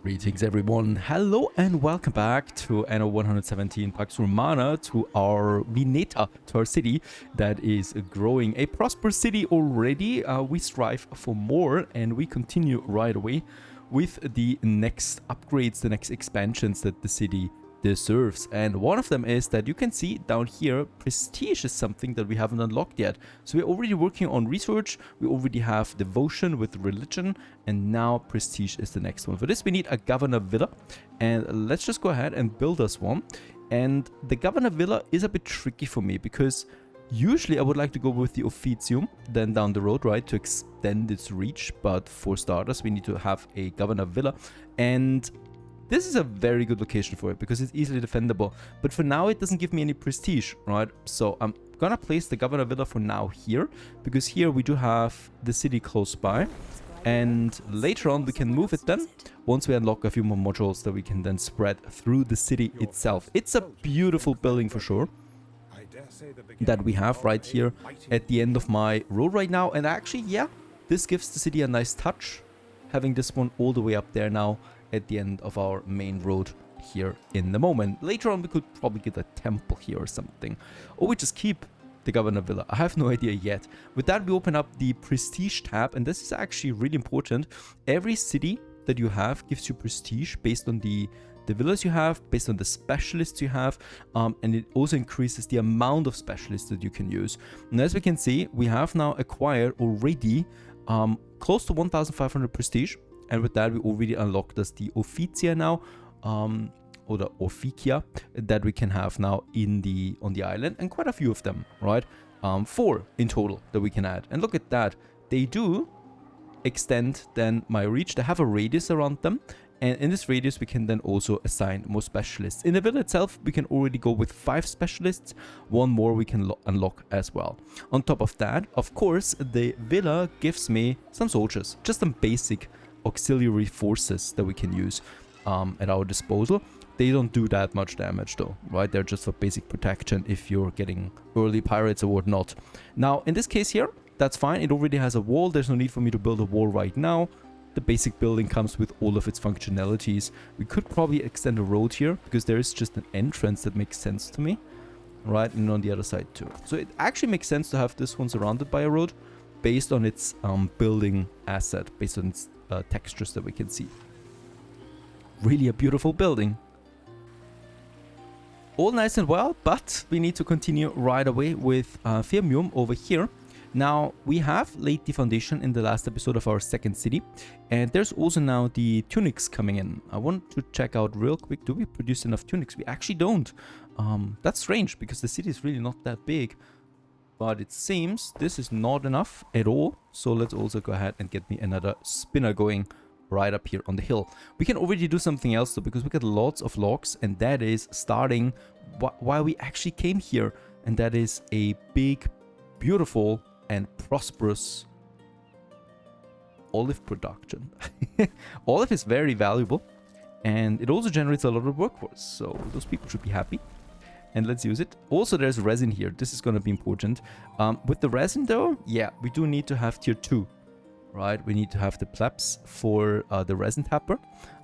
Greetings everyone, hello and welcome back to Anno 117 Pax Romana, to our Vineta, to our city that is growing. A prosperous city already. We strive for more and we continue right away with the next upgrades, the next expansions that the city deserves. And one of them is that you can see down here, prestige is something that we haven't unlocked yet. So we're already working on research, we already have devotion with religion, and now prestige is the next one. For this we need a governor villa, and let's just go ahead and build us one. And the governor villa is a bit tricky for me because usually I would like to go with the officium then down the road, right, to extend its reach. But for starters we need to have a governor villa, and this is a very good location for it because it's easily defendable. But for now it doesn't give me any prestige, right? So I'm gonna place the governor villa for now here, because here we do have the city close by. And later on we can move it then, once we unlock a few more modules that we can then spread through the city itself. It's a beautiful building for sure that we have right here at the end of my road right now. And actually, yeah, this gives the city a nice touch, having this one all the way up there now at the end of our main road here in the moment. Later on we could probably get a temple here or something, or we just keep the governor villa. I have no idea yet. With that we open up the prestige tab, and this is actually really important. Every city that you have gives you prestige based on the villas you have, based on the specialists you have, and it also increases the amount of specialists that you can use. And as we can see, we have now acquired already close to 1500 prestige. And with that, we already unlocked us the Officia now, or the Officia that we can have now on the island, and quite a few of them, right? 4 in total that we can add. And look at that, they do extend then my reach. They have a radius around them, and in this radius we can then also assign more specialists. In the villa itself, we can already go with 5 specialists. 1 more we can unlock as well. On top of that, of course, the villa gives me some soldiers, just some basic auxiliary forces that we can use at our disposal. They don't do that much damage though, right? They're just for basic protection if you're getting early pirates or whatnot. Now in this case here, that's fine. It already has a wall. There's no need for me to build a wall right now. The basic building comes with all of its functionalities. We could probably extend a road here because there is just an entrance that makes sense to me, right? And on the other side too. So it actually makes sense to have this one surrounded by a road based on its building asset, based on its textures that we can see. Really a beautiful building. All nice and well, but we need to continue right away with Firmium over here. Now, we have laid the foundation in the last episode of our second city, and there's also now the tunics coming in. I want to check out real quick, do we produce enough tunics? We actually don't. That's strange because the city is really not that big. But it seems this is not enough at all. So let's also go ahead and get me another spinner going right up here on the hill. We can already do something else though, because we got lots of logs, and that is starting why we actually came here. And that is a big, beautiful and prosperous olive production. Olive is very valuable, and it also generates a lot of workforce. So those people should be happy. And let's use it. Also, there's resin here. This is going to be important. With the resin, though, yeah, we do need to have tier 2, right? We need to have the plebs for the resin tapper.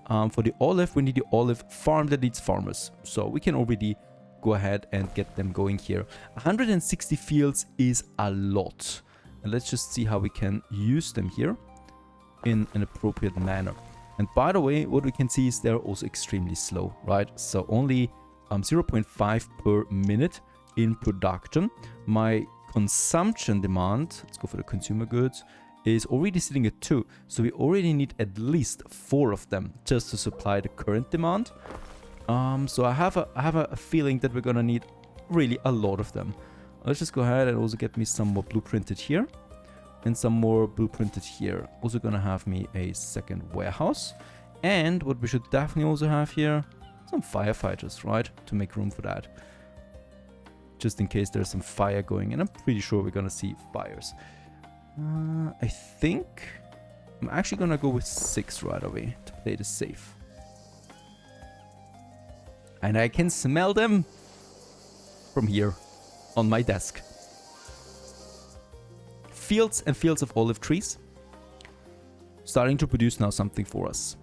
For the olive, we need the olive farm that needs farmers. So we can already go ahead and get them going here. 160 fields is a lot. And let's just see how we can use them here in an appropriate manner. And by the way, what we can see is they're also extremely slow, right? So only 0.5 per minute in production. My consumption demand, let's go for the consumer goods, is already sitting at 2. So we already need at least 4 of them just to supply the current demand. So I have a feeling that we're gonna need really a lot of them. Let's just go ahead and also get me some more blueprinted here and some more blueprinted here. Also gonna have me a second warehouse. And what we should definitely also have here, some firefighters, right, to make room for that, just in case there's some fire going, and I'm pretty sure we're gonna see fires. I think I'm actually gonna go with 6 right away to play this safe, and I can smell them from here on my desk. Fields and fields of olive trees starting to produce now something for us.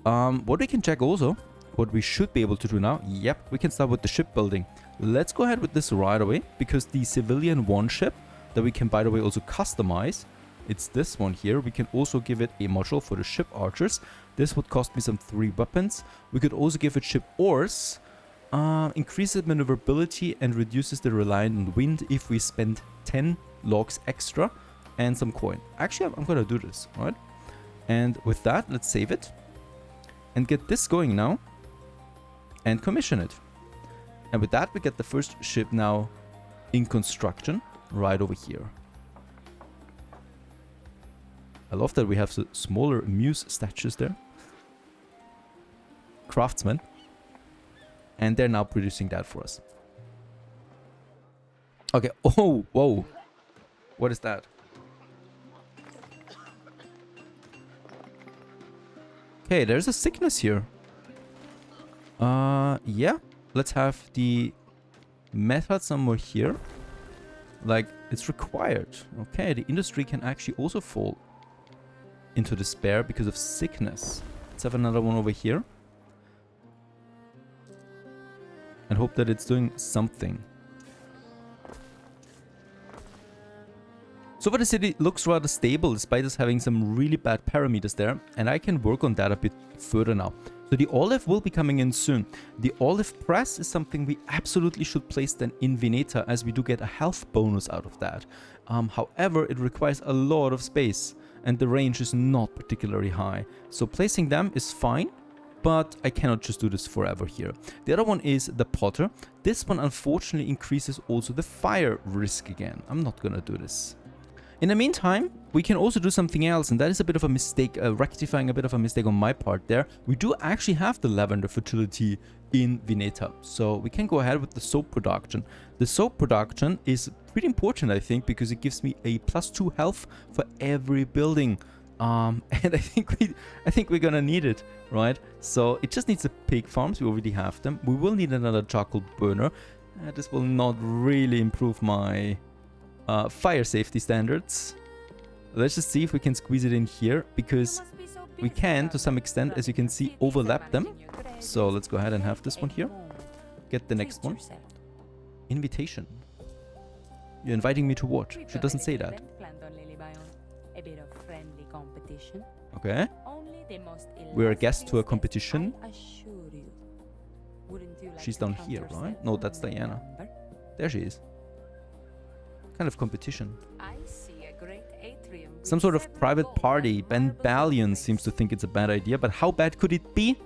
What we can check also, what we should be able to do now, yep, we can start with the shipbuilding. Let's go ahead with this right away, because the civilian one ship that we can, by the way, also customize, it's this one here. We can also give it a module for the ship archers. This would cost me some 3 weapons. We could also give it ship oars, increases maneuverability and reduces the reliance on wind if we spend 10 logs extra and some coin. Actually, I'm gonna do this, right? And with that, let's save it and get this going now and commission it. And with that, we get the first ship now in construction right over here. I love that we have the smaller muse statues there. Craftsmen. And they're now producing that for us. Okay. Oh, whoa. What is that? Okay, there's a sickness here. Yeah. Let's have the method somewhere here. Like, it's required. Okay, the industry can actually also fall into despair because of sickness. Let's have another one over here. And hope that it's doing something. So far the city looks rather stable despite us having some really bad parameters there. And I can work on that a bit further now. So the olive will be coming in soon. The olive press is something we absolutely should place then in Veneta, as we do get a health bonus out of that. However, it requires a lot of space and the range is not particularly high. So placing them is fine, but I cannot just do this forever here. The other one is the potter. This one unfortunately increases also the fire risk again. I'm not gonna do this. In the meantime, we can also do something else, and that is a bit of a mistake, rectifying a bit of a mistake on my part there. We do actually have the lavender fertility in Veneta, so we can go ahead with the soap production. The soap production is pretty important, I think, because it gives me a +2 health for every building. And I think we're gonna need it, right? So it just needs the pig farms. We already have them. We will need another charcoal burner. This will not really improve my fire safety standards. Let's just see if we can squeeze it in here, because we can, to some extent, as you can see, overlap them. So let's go ahead and have this one here. Get the next one. Invitation. You're inviting me to what? She doesn't say that. Okay. We're a guest to a competition. She's down here, right? No, that's Diana. There she is. Kind of competition. Some sort of private party. Ben Ballion seems to think it's a bad idea, but how bad could it be?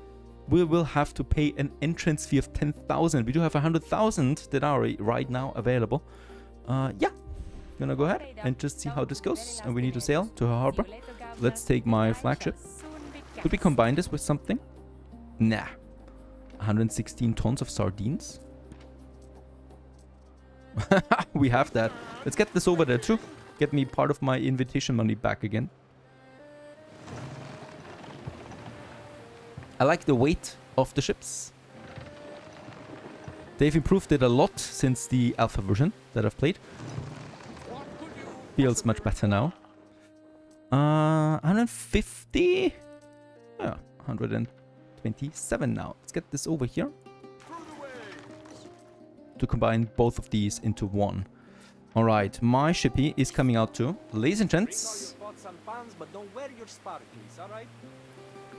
We will have to pay an entrance fee of 10,000. We do have 100,000 that are right now available. Yeah, gonna go ahead and just see how this goes. And we need to sail to her harbor. Let's take my flagship. Could we combine this with something? Nah. 116 tons of sardines. We have that. Let's get this over there too. Get me part of my invitation money back again. I like the weight of the ships. They've improved it a lot since the alpha version that I've played. Feels much better now. 150? Yeah, 127 now. Let's get this over here. To combine both of these into one. Alright, my shippy is coming out too. Ladies and gents,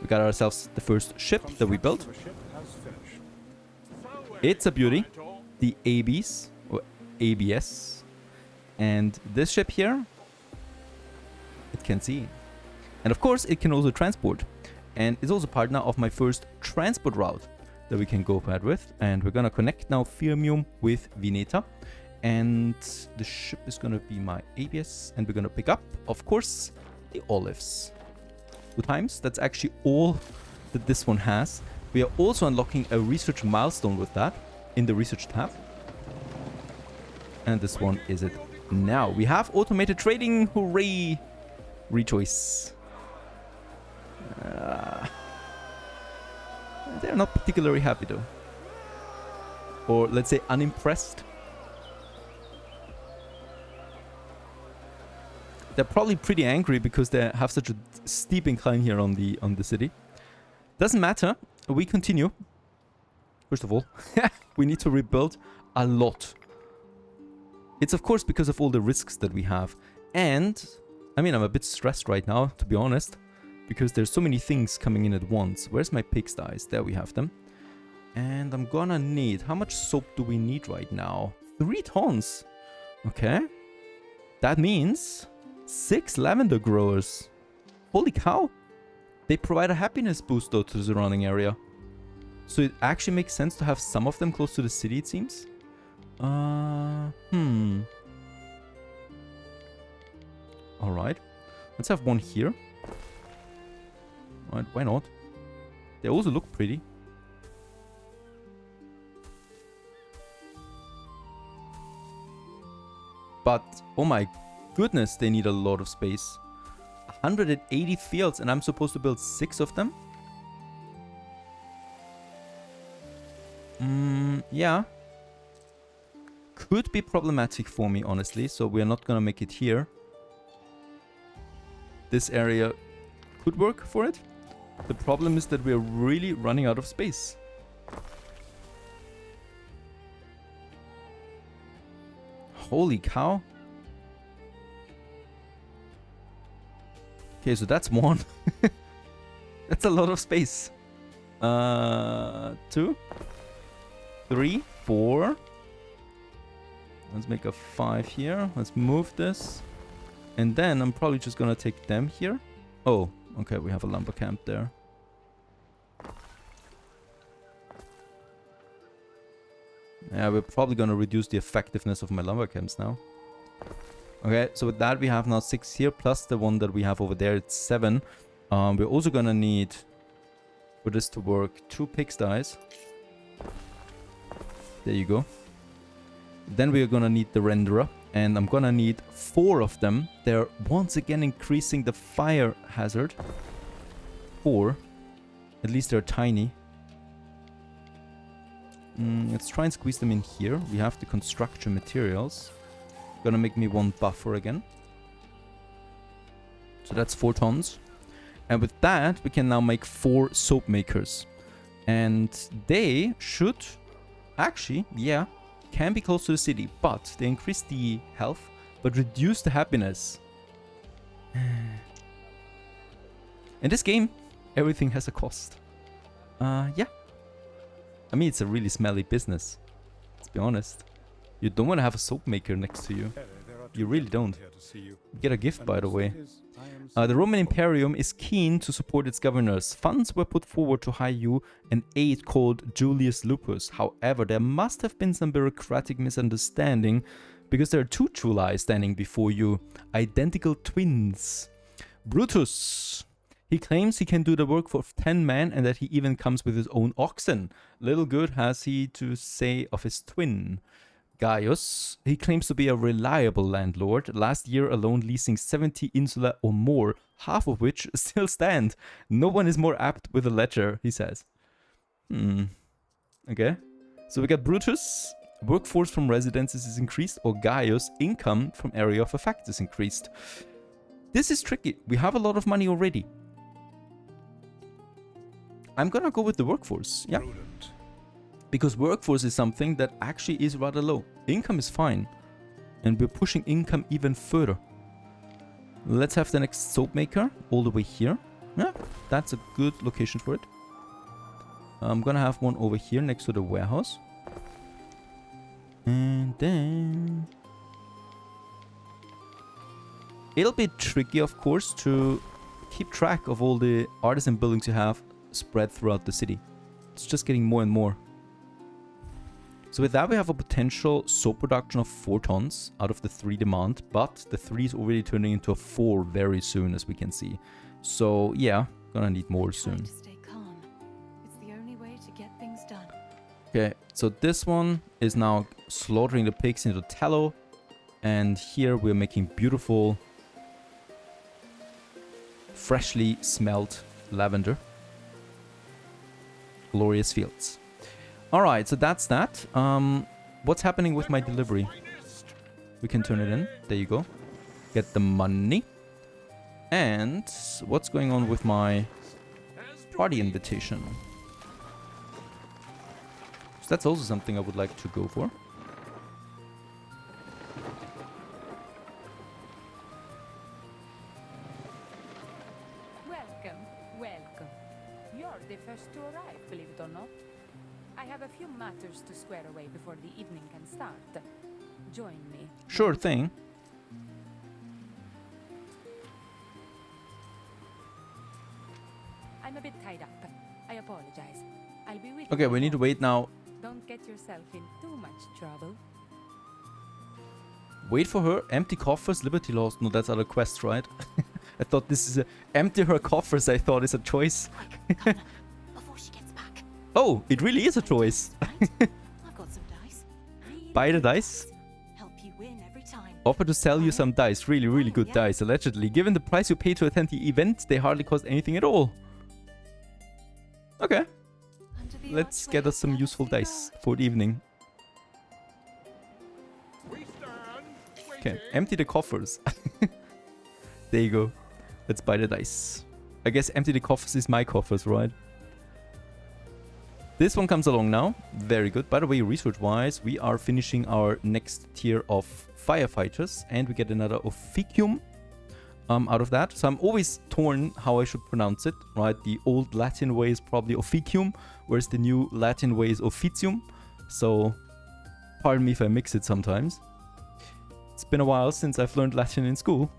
we got ourselves the first ship that we built. It's a beauty. The ABs, or ABS. And this ship here, it can see. And of course, it can also transport. And it's also part now of my first transport route that we can go ahead with. And we're gonna connect now Firmium with Veneta. And the ship is gonna be my ABS. And we're gonna pick up, of course, the olives. 2 times. That's actually all that this one has. We are also unlocking a research milestone with that in the research tab. And this one is it now. We have automated trading. Hooray! Rejoice. They're not particularly happy though. Or let's say unimpressed. They're probably pretty angry because they have such a steep incline here on the city. Doesn't matter. We continue. First of all, we need to rebuild a lot. It's of course because of all the risks that we have. And, I mean, I'm a bit stressed right now, to be honest. Because there's so many things coming in at once. Where's my pigsties? There we have them. And I'm gonna need... How much soap do we need right now? 3 tons. Okay. That means 6 lavender growers. Holy cow. They provide a happiness boost though to the surrounding area. So it actually makes sense to have some of them close to the city, it seems. Alright. Let's have one here. Alright, why not? They also look pretty. But, oh my goodness, they need a lot of space. 180 fields and I'm supposed to build 6 of them? Yeah. Could be problematic for me, honestly, so we're not gonna make it here. This area could work for it. The problem is that we're really running out of space. Holy cow. Okay, so that's one. That's a lot of space. 2, 3, 4. Let's make a 5 here. Let's move this. And then I'm probably just gonna take them here. Oh, okay, we have a lumber camp there. Yeah, we're probably gonna reduce the effectiveness of my lumber camps now. Okay, so with that we have now 6 here, plus the one that we have over there, it's 7. We're also gonna need, for this to work, 2 pigsties. There you go. Then we're gonna need the renderer, and I'm gonna need 4 of them. They're once again increasing the fire hazard. 4. At least they're tiny. Let's try and squeeze them in here. We have the construction materials. Gonna make me 1 buffer again. So that's 4 tons. And with that, we can now make 4 soap makers. And they should actually, yeah, can be close to the city, but they increase the health, but reduce the happiness. In this game, everything has a cost. Yeah. I mean, it's a really smelly business. Let's be honest. You don't want to have a soap maker next to you. You really don't. You get a gift, by the way. The Roman Imperium is keen to support its governors. Funds were put forward to hire you an aide called Julius Lupus. However, there must have been some bureaucratic misunderstanding because there are 2 Julii standing before you. Identical twins. Brutus. He claims he can do the work for 10 men and that he even comes with his own oxen. Little good has he to say of his twin. Gaius, he claims to be a reliable landlord, last year alone leasing 70 insula or more, half of which still stand. No one is more apt with a ledger, he says. Okay. So we got Brutus, workforce from residences is increased, or Gaius, income from area of effect is increased. This is tricky. We have a lot of money already. I'm gonna go with the workforce, yeah. Because workforce is something that actually is rather low. Income is fine. And we're pushing income even further. Let's have the next soap maker all the way here. Yeah, that's a good location for it. I'm gonna have one over here next to the warehouse. And then... it'll be tricky, of course, to keep track of all the artisan buildings you have spread throughout the city. It's just getting more and more. So with that, we have a potential soap production of 4 tons out of the 3 demand, but the 3 is already turning into a 4 very soon, as we can see. So yeah, gonna need more soon. Stay calm. It's the only way to get things done. Okay, so this one is now slaughtering the pigs into tallow, and here we're making beautiful, freshly smelled lavender. Glorious fields. Alright, so that's that. What's happening with my delivery? We can turn it in. There you go. Get the money. And what's going on with my party invitation. So that's also something I would like to go for. Welcome, welcome. You're the first to arrive, believe it or not. I have a few matters to square away before the evening can start. Join me. Sure thing. I'm a bit tied up. I apologize. I'll be with you. Okay, we need to wait now. Don't get yourself in too much trouble. Wait for her. Empty coffers, liberty lost. No, that's other quest, right? I thought this is a... Empty her coffers, I thought is a choice. Before she gets back. Oh, it really is a choice. I've got some dice. Buy the dice. Help you win every time. Offer to sell you some dice. Really, really good Yeah. dice, allegedly. Given the price you pay to attend the event, they hardly cost anything at all. Okay, Under the let's archway, get us some never useful say dice no. for the evening. Okay, empty the coffers. There you go. Let's buy the dice. I guess empty the coffers is my coffers, right? This one comes along now. Very good. By the way, research-wise, we are finishing our next tier of firefighters, and we get another officium out of that. So I'm always torn how I should pronounce it, right? The old Latin way is probably officium, whereas the new Latin way is officium. So pardon me if I mix it sometimes. It's been a while since I've learned Latin in school.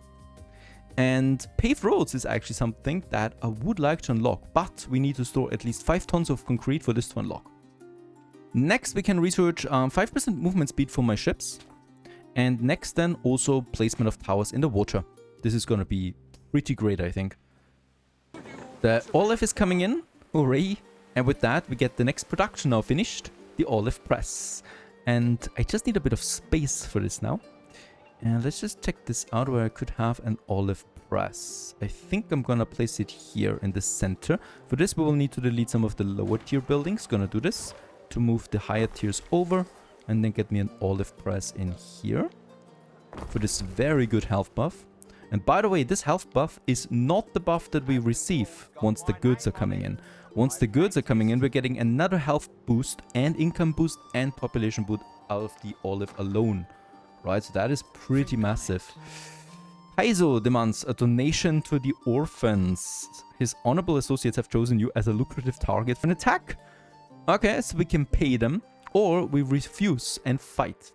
And paved roads is actually something that I would like to unlock, but we need to store at least 5 tons of concrete for this to unlock. Next, we can research 5% movement speed for my ships. And next then also placement of towers in the water. This is gonna be pretty great, I think. The olive is coming in, hooray! And with that, we get the next production now finished, the olive press. And I just need a bit of space for this now. And let's just check this out where I could have an olive press. I think I'm gonna place it here in the center. For this, we will need to delete some of the lower tier buildings. Gonna do this to move the higher tiers over and then get me an olive press in here for this very good health buff. And by the way, this health buff is not the buff that we receive once the goods are coming in. Once the goods are coming in, we're getting another health boost and income boost and population boost out of the olive alone. Right, so that is pretty massive. Kaizo demands a donation to the orphans. His honorable associates have chosen you as a lucrative target for an attack. Okay, so we can pay them, or we refuse and fight.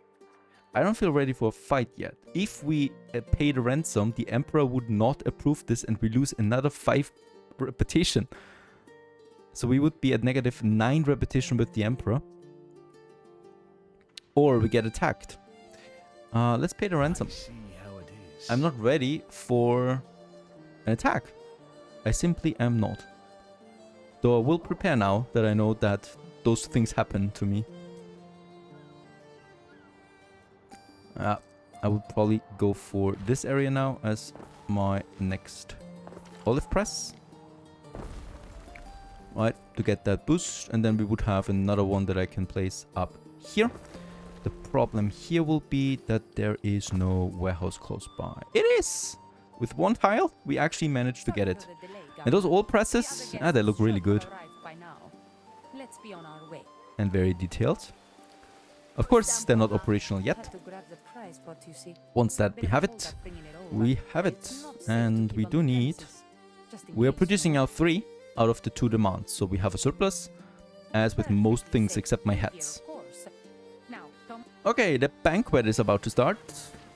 I don't feel ready for a fight yet. If we pay the ransom, the emperor would not approve this and we lose another 5 repetition. So we would be at -9 repetition with the emperor. Or we get attacked. Let's pay the ransom. I'm not ready for an attack. I simply am not. Though I will prepare now that I know that those things happen to me. I would probably go for this area now as my next olive press. Right, to get that boost. And then we would have another one that I can place up here. The problem here will be that there is no warehouse close by. It is! With 1 tile, we actually managed to get it. And those oil presses, they look really good. Let's be on our way. And very detailed. Of course, they're not operational yet. Once that we have it, we have it. And we do need... We are producing out 3 out of the 2 demands. So we have a surplus, as with most things except my hats. Okay, the banquet is about to start.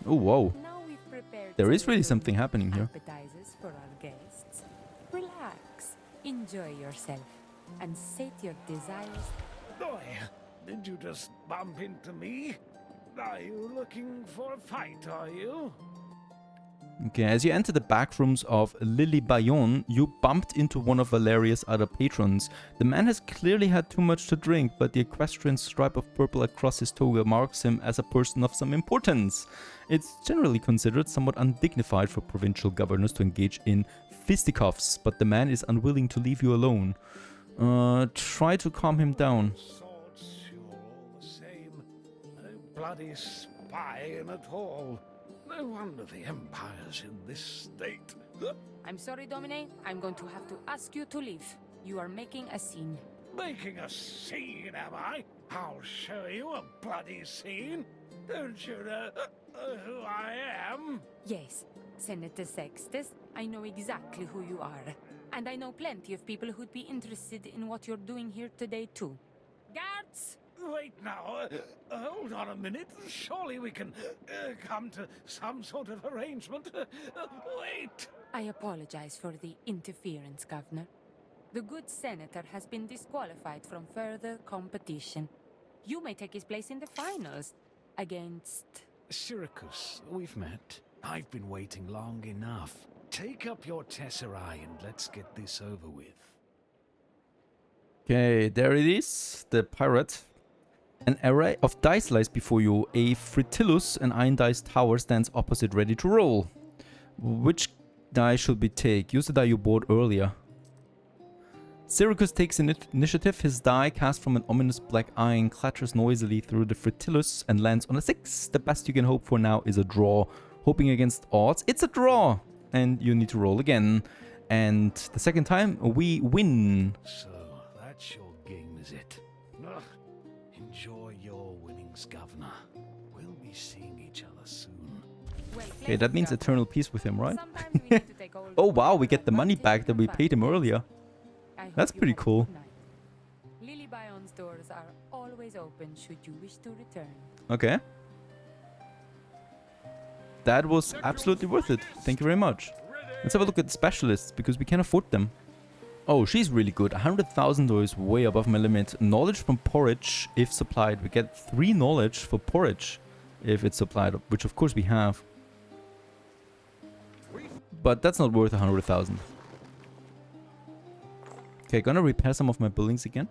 Oh, whoa. There is really something happening here. Appetizers for our guests. Relax, enjoy yourself, and sate your desires. Boy, did you just bump into me? Are you looking for a fight, are you? Okay, as you enter the back rooms of Lily Bayon, you bumped into one of Valeria's other patrons. The man has clearly had too much to drink, but the equestrian stripe of purple across his toga marks him as a person of some importance. It's generally considered somewhat undignified for provincial governors to engage in fisticuffs, but the man is unwilling to leave you alone. Try to calm him down. Sorts, you're all the same. No bloody spy in at all. No wonder the Empire's in this state. I'm sorry, Domine. I'm going to have to ask you to leave. You are making a scene. Making a scene, am I? I'll show you a bloody scene. Don't you know who I am? Yes, Senator Sextus, I know exactly who you are. And I know plenty of people who'd be interested in what you're doing here today, too. Guards! Wait now, hold on a minute. Surely we can come to some sort of arrangement. Wait! I apologize for the interference, Governor. The good senator has been disqualified from further competition. You may take his place in the finals against... Syracuse, we've met. I've been waiting long enough. Take up your tesserae and let's get this over with. Okay, there it is. The pirate. An array of dice lies before you. A Fertilus, an iron dice tower, stands opposite, ready to roll. Which die should we take? Use the die you bought earlier. Syracuse takes initiative. His die, cast from an ominous black iron, clatters noisily through the Fertilus and lands on a 6. The best you can hope for now is a draw. Hoping against odds, it's a draw! And you need to roll again. And the second time, we win. So, that's your game, is it? Ugh. Enjoy your winnings, Governor. We'll be seeing each other soon. Okay, that means eternal peace with him, right? Sometimes we need to take old Oh wow, we friends get the money and back that we paid him earlier. I hope That's you pretty have a cool. good night. Lily Bion's doors are always open should you wish to return. Okay. That was absolutely worth it. Thank you very much. Let's have a look at the specialists, because we can afford them. Oh, she's really good. 100,000 is way above my limit. Knowledge from porridge, if supplied. We get 3 knowledge for porridge, if it's supplied, which of course we have. But that's not worth 100,000. Okay, gonna repair some of my buildings again.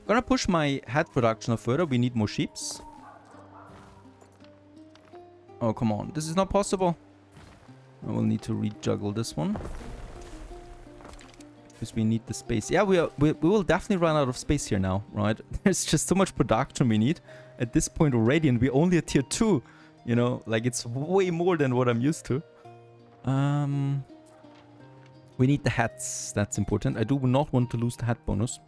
Gonna push my hat production further. We need more sheeps. Oh, come on. This is not possible. I will need to rejuggle this one. Because we need the space. Yeah, we will definitely run out of space here now, right? There's just so much production we need at this point already, and we're only at tier 2. You know, like it's way more than what I'm used to. We need the hats. That's important. I do not want to lose the hat bonus.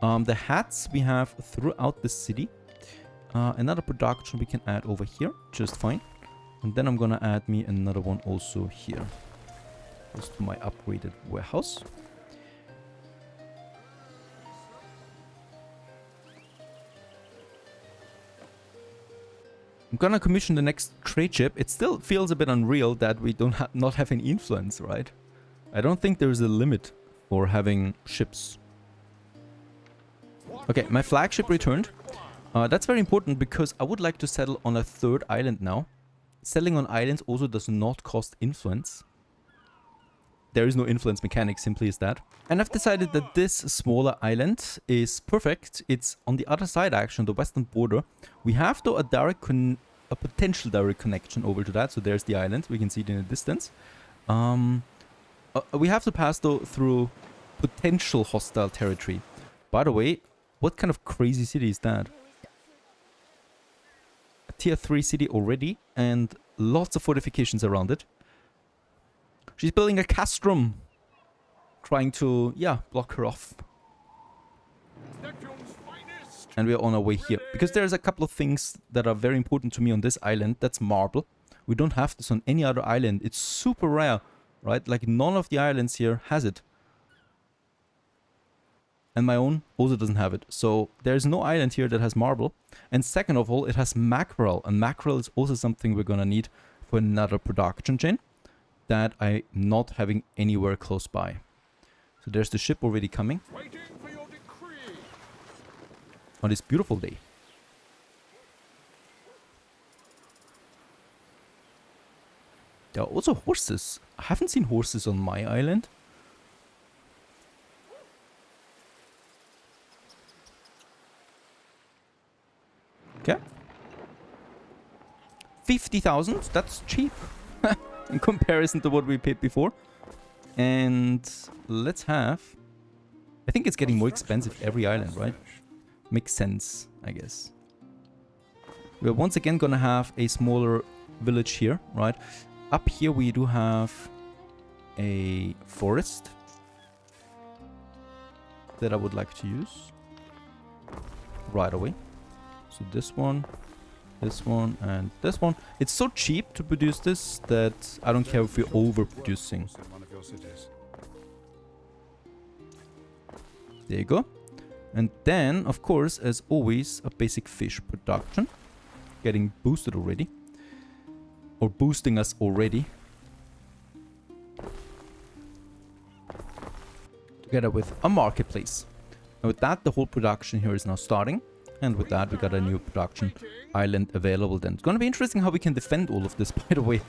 The hats we have throughout the city. Another production we can add over here. Just fine. And then I'm gonna add me another one also here. Goes to my upgraded warehouse. I'm gonna commission the next trade ship. It still feels a bit unreal that we don't not have any influence, right? I don't think there's a limit for having ships. Okay, my flagship returned. That's very important because I would like to settle on a 3rd island now. Settling on islands also does not cost influence. There is no influence mechanic, simply as that. And I've decided that this smaller island is perfect. It's on the other side, actually, on the western border. We have, though, a potential direct connection over to that. So there's the island. We can see it in the distance. We have to pass, though, through potential hostile territory. By the way, what kind of crazy city is that? A tier 3 city already, and lots of fortifications around it. She's building a castrum, trying to, yeah, block her off. And we are on our way here, because there's a couple of things that are very important to me on this island. That's marble. We don't have this on any other island. It's super rare, right? Like none of the islands here has it. And my own also doesn't have it. So there's no island here that has marble. And second of all, it has mackerel. And mackerel is also something we're gonna need for another production chain that I'm not having anywhere close by. So there's the ship already coming. Waiting for your decree. On this beautiful day. There are also horses. I haven't seen horses on my island. Okay. 50,000, that's cheap in comparison to what we paid before. And let's have... I think it's getting more expensive every island, right? Makes sense, I guess. We're once again gonna have a smaller village here, right? Up here we do have a forest. that I would like to use right away. So this one, and this one. It's so cheap to produce this that I don't care if we're overproducing. There you go. And then, of course, as always, a basic fish production. Getting boosted already. Or boosting us already. Together with a marketplace. And with that, the whole production here is now starting. And with that, we got a new production island available then. It's going to be interesting how we can defend all of this, by the way.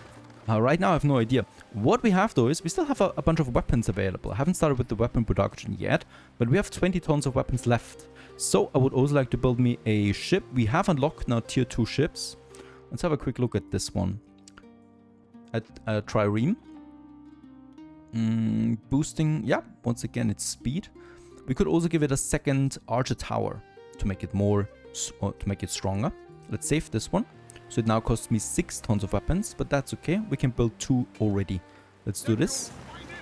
Right now, I have no idea. What we have, though, is we still have a bunch of weapons available. I haven't started with the weapon production yet, but we have 20 tons of weapons left. So I would also like to build me a ship. We have unlocked now tier 2 ships. Let's have a quick look at this one. At Trireme. Boosting, yeah, once again, it's speed. We could also give it a second archer tower to make it stronger. Let's save this one. So it now costs me 6 tons of weapons, but that's okay. We can build 2 already. Let's do this.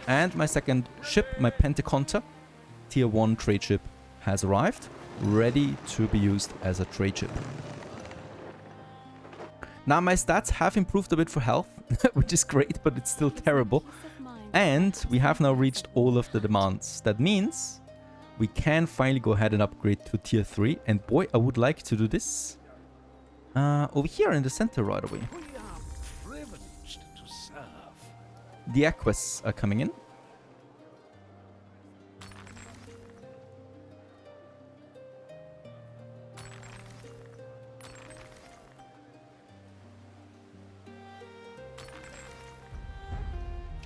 And my second ship, my Pentaconta, tier 1 trade ship, has arrived. Ready to be used as a trade ship. Now my stats have improved a bit for health, which is great, but it's still terrible. And we have now reached all of the demands. That means we can finally go ahead and upgrade to tier 3. And boy, I would like to do this. Over here in the center right away. We are privileged to serve. The Aquas are coming in.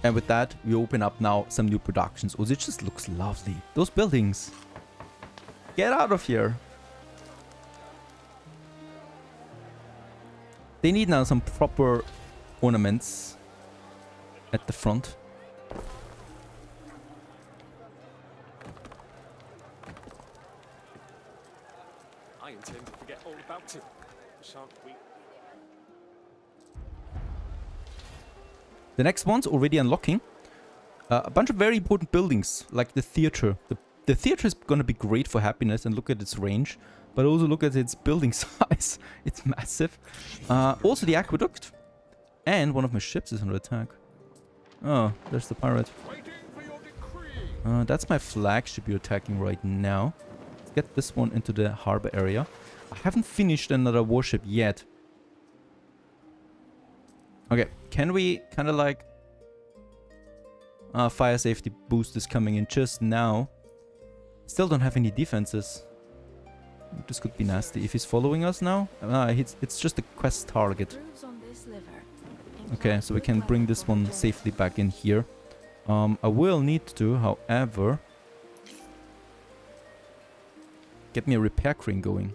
And with that, we open up now some new productions. Oh, it just looks lovely. Those buildings. Get out of here. They need now some proper ornaments at the front. I intend to forget all about it. Shan't we? The next one's already unlocking. A bunch of very important buildings, like the theater. The theater is going to be great for happiness, and look at its range. But also look at its building size. It's massive. Also the aqueduct. And one of my ships is under attack. Oh, there's the pirate. Waiting for your decree. That's my flagship you're attacking right now. Let's get this one into the harbor area. I haven't finished another warship yet. Okay, can we kind of like... fire safety boost is coming in just now. Still don't have any defenses. This could be nasty. If he's following us now? It's just a quest target. Okay, so we can bring this one safely back in here. I will need to, however, get me a repair crane going.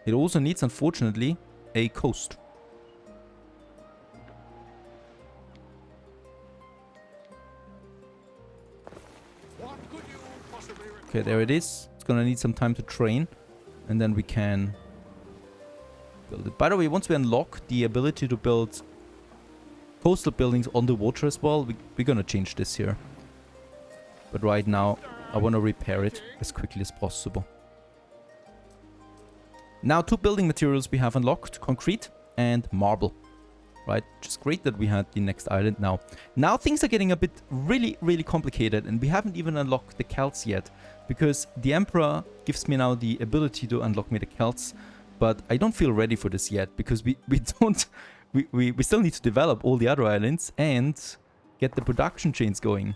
It also needs, unfortunately, a coast. What could you possibly require? Okay, there it is. It's gonna need some time to train, and then we can build it. By the way, once we unlock the ability to build coastal buildings on the water as well, we're gonna change this here. But right now, I want to repair it as quickly as possible. Now, 2 building materials we have unlocked: concrete and marble. Right, just great that we had the next island now. Now things are getting a bit really complicated, and we haven't even unlocked the Celts yet, because the Emperor gives me now the ability to unlock me the Celts, but I don't feel ready for this yet, because we still need to develop all the other islands and get the production chains going.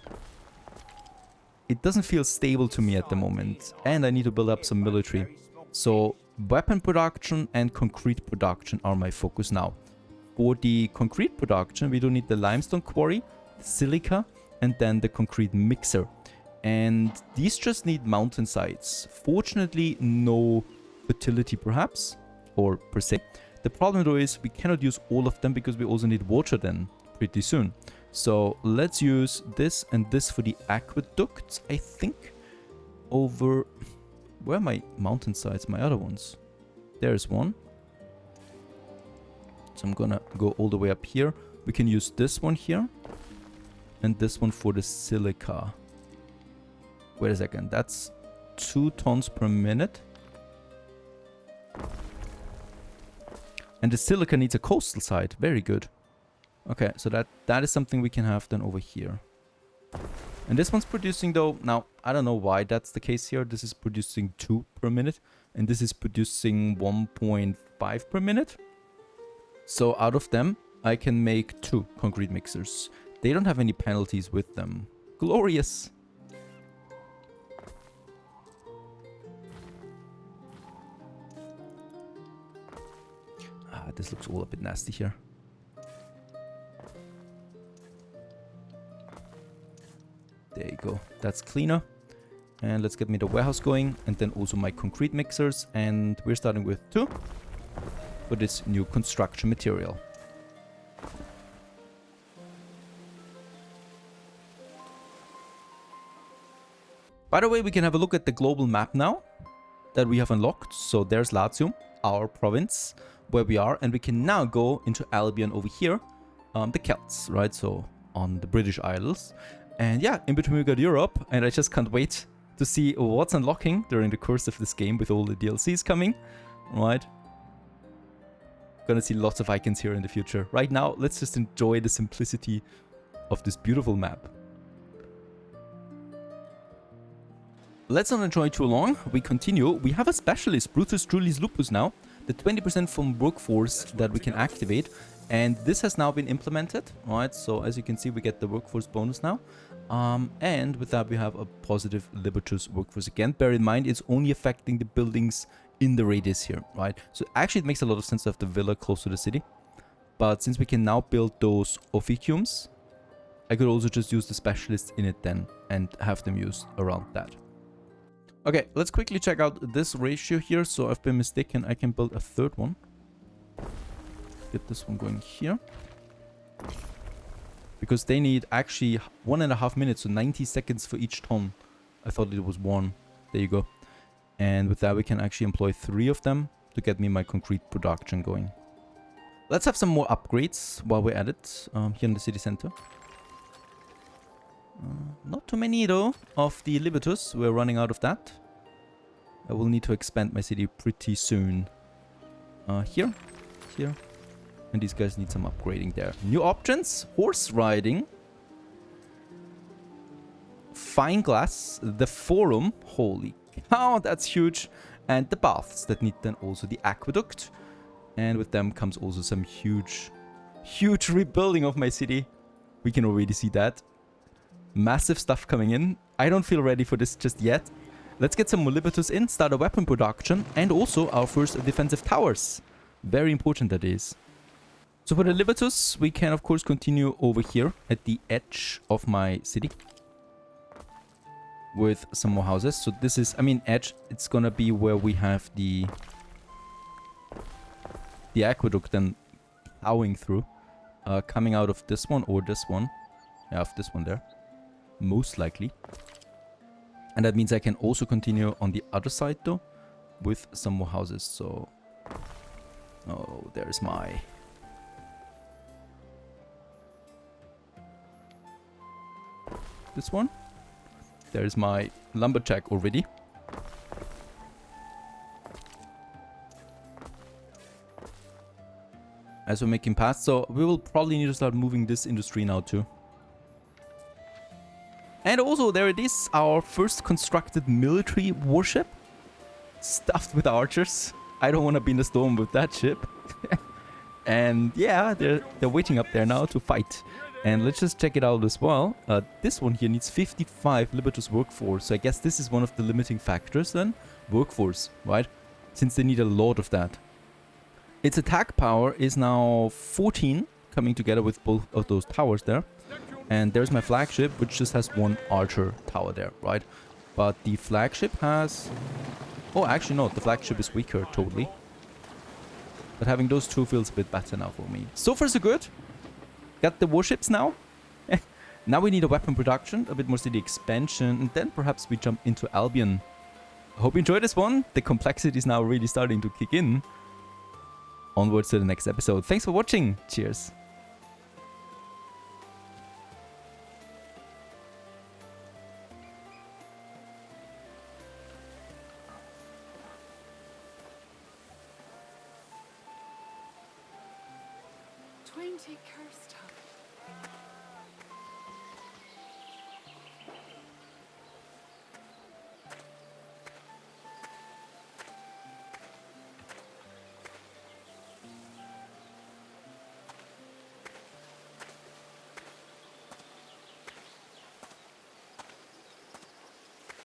It doesn't feel stable to me at the moment, and I need to build up some military. So weapon production and concrete production are my focus now. For the concrete production, we do need the limestone quarry, the silica, and then the concrete mixer. And these just need mountainsides. Fortunately, no fertility perhaps, or per se. The problem though is we cannot use all of them because we also need water then pretty soon. So let's use this and this for the aqueducts, I think. Over... where are my mountainsides, my other ones? There's one. So I'm gonna go all the way up here. We can use this one here. And this one for the silica. Wait a second. That's 2 tons per minute. And the silica needs a coastal side. Very good. Okay, so that is something we can have then over here. And this one's producing though. Now, I don't know why that's the case here. This is producing 2 per minute. And this is producing 1.5 per minute. So out of them, I can make 2 concrete mixers. They don't have any penalties with them. Glorious. This looks all a bit nasty here. There you go. That's cleaner. And let's get me the warehouse going. And then also my concrete mixers. And we're starting with 2 for this new construction material. By the way, we can have a look at the global map now that we have unlocked. So there's Latium, our province, where we are. And we can now go into Albion over here, the Celts, right? So on the British Isles. And yeah, in between we got Europe. And I just can't wait to see what's unlocking during the course of this game with all the DLCs coming, right? Gonna see lots of icons here in the future. Right now, let's just enjoy the simplicity of this beautiful map. Let's not enjoy too long. We continue. We have a specialist, Brutus Julius Lupus now. The 20% from workforce that we can activate. And this has now been implemented, right? So as you can see, we get the workforce bonus now. And with that, we have a positive Libertus workforce again. Bear in mind, it's only affecting the buildings in the radius here, right? So actually, it makes a lot of sense to have the villa close to the city. But since we can now build those officiums, I could also just use the specialists in it then and have them used around that. Okay, let's quickly check out this ratio here. So I've been mistaken. I can build a 3rd one. Get this one going here. Because they need actually 1.5 minutes, so 90 seconds for each ton. I thought it was 1. There you go. And with that, we can actually employ 3 of them to get me my concrete production going. Let's have some more upgrades while we're at it here in the city center. Not too many though of the Libertus. We're running out of that. I will need to expand my city pretty soon. Here. And these guys need some upgrading there. New options. Horse riding. Fine glass. The forum. Holy cow, that's huge. And the baths that need then also the aqueduct. And with them comes also some huge rebuilding of my city. We can already see that. Massive stuff coming in. I don't feel ready for this just yet. Let's get some more Libertus in, start a weapon production, and also our first defensive towers. Very important that is. So for the Libertus, we can of course continue over here at the edge of my city. With some more houses. So this is, I mean, edge, it's gonna be where we have the aqueduct then plowing through. Coming out of this one or this one. Yeah, of this one there. Most likely. And that means I can also continue on the other side though with some more houses. So there's my this one. There's my lumberjack already. As we're making past, so we will probably need to start moving this industry now too. And also, there it is, our first constructed military warship. Stuffed with archers. I don't want to be in the storm with that ship. And yeah, they're waiting up there now to fight. And let's just check it out as well. This one here needs 55 Libertus workforce. So I guess this is one of the limiting factors then. Workforce, right? Since they need a lot of that. Its attack power is now 14, coming together with both of those towers there. And there's my flagship, which just has 1 archer tower there, right? But the flagship has... Oh, actually no, the flagship is weaker, totally. But having those 2 feels a bit better now for me. So far so good. Got the warships now. Now we need a weapon production, a bit more city expansion, and then perhaps we jump into Albion. I hope you enjoyed this one. The complexity is now really starting to kick in. Onwards to the next episode. Thanks for watching. Cheers. Twain take care, stuff.